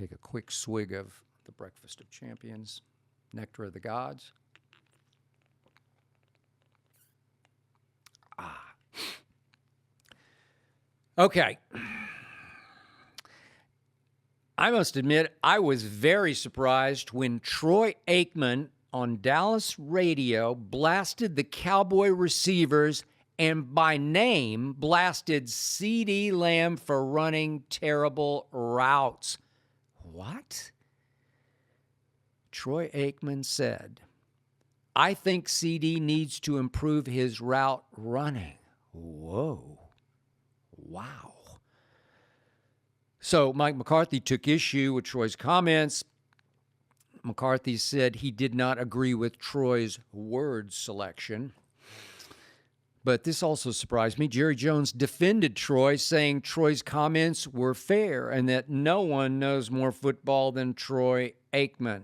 take a quick swig of the Breakfast of Champions, Nectar of the Gods. Okay. I must admit, I was very surprised when Troy Aikman on Dallas radio blasted the Cowboy receivers and by name blasted CeeDee Lamb for running terrible routes. What? Troy Aikman said, I think CeeDee needs to improve his route running. Whoa. Wow. So Mike McCarthy took issue with Troy's comments. McCarthy said he did not agree with Troy's word selection. But this also surprised me. Jerry Jones defended Troy, saying Troy's comments were fair and that no one knows more football than Troy Aikman.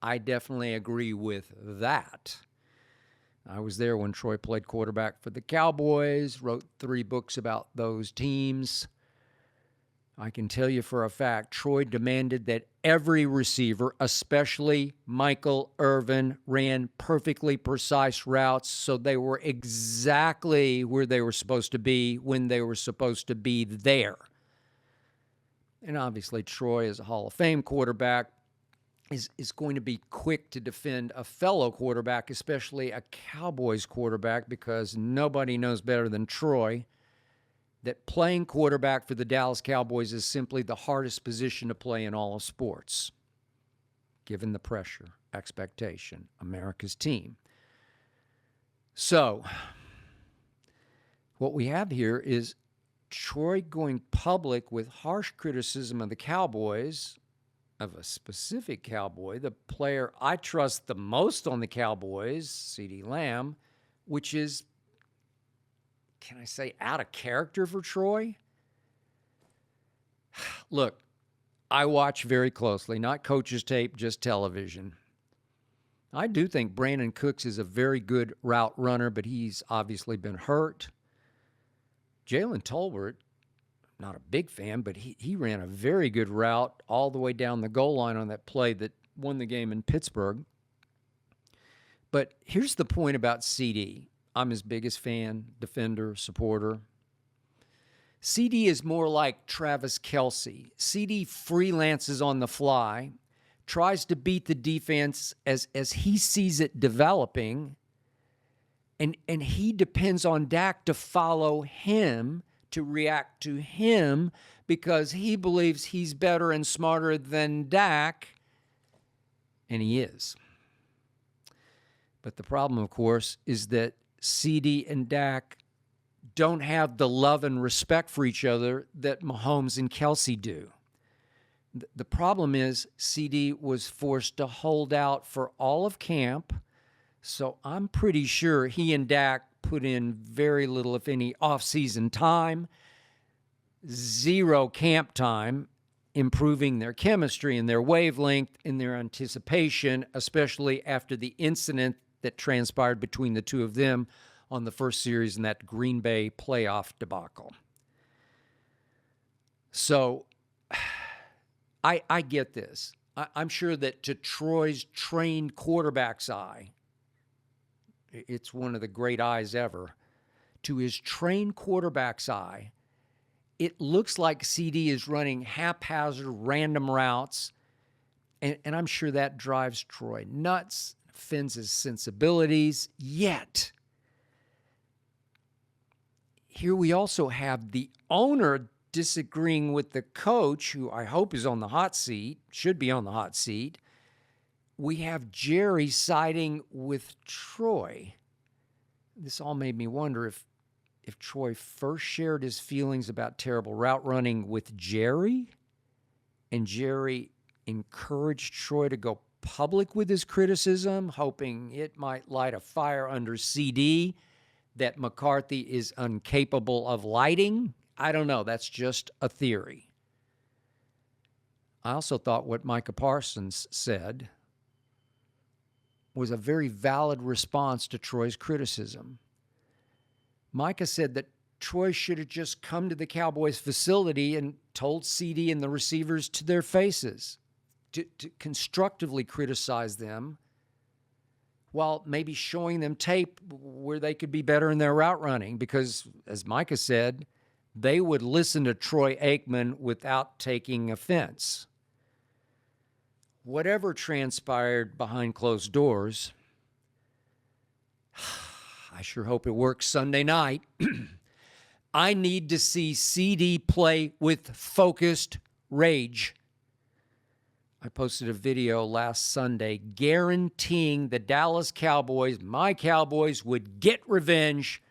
I definitely agree with that. I was there when Troy played quarterback for the Cowboys, wrote 3 books about those teams. I can tell you for a fact, Troy demanded that every receiver, especially Michael Irvin, ran perfectly precise routes so they were exactly where they were supposed to be when they were supposed to be there. And obviously, Troy, as a Hall of Fame quarterback, is going to be quick to defend a fellow quarterback, especially a Cowboys quarterback, because nobody knows better than Troy that playing quarterback for the Dallas Cowboys is simply the hardest position to play in all of sports, given the pressure, expectation, America's team. So, what we have here is Troy going public with harsh criticism of the Cowboys, of a specific Cowboy, the player I trust the most on the Cowboys, CeeDee Lamb, which is, can I say, out of character for Troy? Look, I watch very closely, not coach's tape, just television. I do think Brandon Cooks is a very good route runner, but he's obviously been hurt. Jalen Tolbert, not a big fan, but he ran a very good route all the way down the goal line on that play that won the game in Pittsburgh. But here's the point about CeeDee. I'm his biggest fan, defender, supporter. CeeDee is more like Travis Kelce. CeeDee freelances on the fly, tries to beat the defense as he sees it developing, and he depends on Dak to follow him, to react to him, because he believes he's better and smarter than Dak, and he is. But the problem, of course, is that CeeDee and Dak don't have the love and respect for each other that Mahomes and Kelce do. The problem is CeeDee was forced to hold out for all of camp, so I'm pretty sure he and Dak put in very little, if any, off-season time, 0 camp time, improving their chemistry and their wavelength and their anticipation, especially after the incident that transpired between the two of them on the first series in that Green Bay playoff debacle. So I get this. I'm sure that to Troy's trained quarterback's eye, it's one of the great eyes ever, to his trained quarterback's eye, it looks like CeeDee is running haphazard, random routes, and I'm sure that drives Troy nuts, offends his sensibilities. Yet, here we also have the owner disagreeing with the coach, who I hope is on the hot seat, should be on the hot seat. We have Jerry siding with Troy. This all made me wonder if Troy first shared his feelings about terrible route running with Jerry, and Jerry encouraged Troy to go public with his criticism, hoping it might light a fire under CeeDee that McCarthy is incapable of lighting. I don't know. That's just a theory. I also thought what Micah Parsons said was a very valid response to Troy's criticism. Micah said that Troy should have just come to the Cowboys facility and told CeeDee and the receivers to their faces to constructively criticize them while maybe showing them tape where they could be better in their route running. Because, as Micah said, they would listen to Troy Aikman without taking offense. Whatever transpired behind closed doors, I sure hope it works Sunday night. I need to see CeeDee play with focused rage. I posted a video last Sunday guaranteeing the Dallas Cowboys, my Cowboys, would get revenge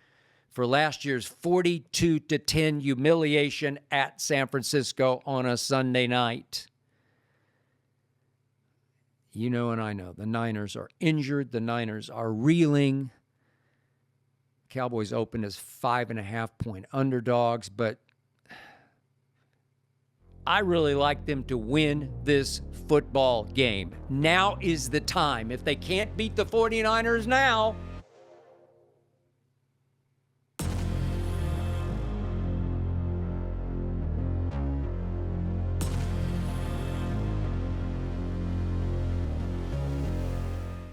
for last year's 42-10 humiliation at San Francisco on a Sunday night. You know and I know the Niners are injured. The Niners are reeling. Cowboys opened as 5.5-point underdogs, but I really like them to win this football game. Now is the time. If they can't beat the 49ers now,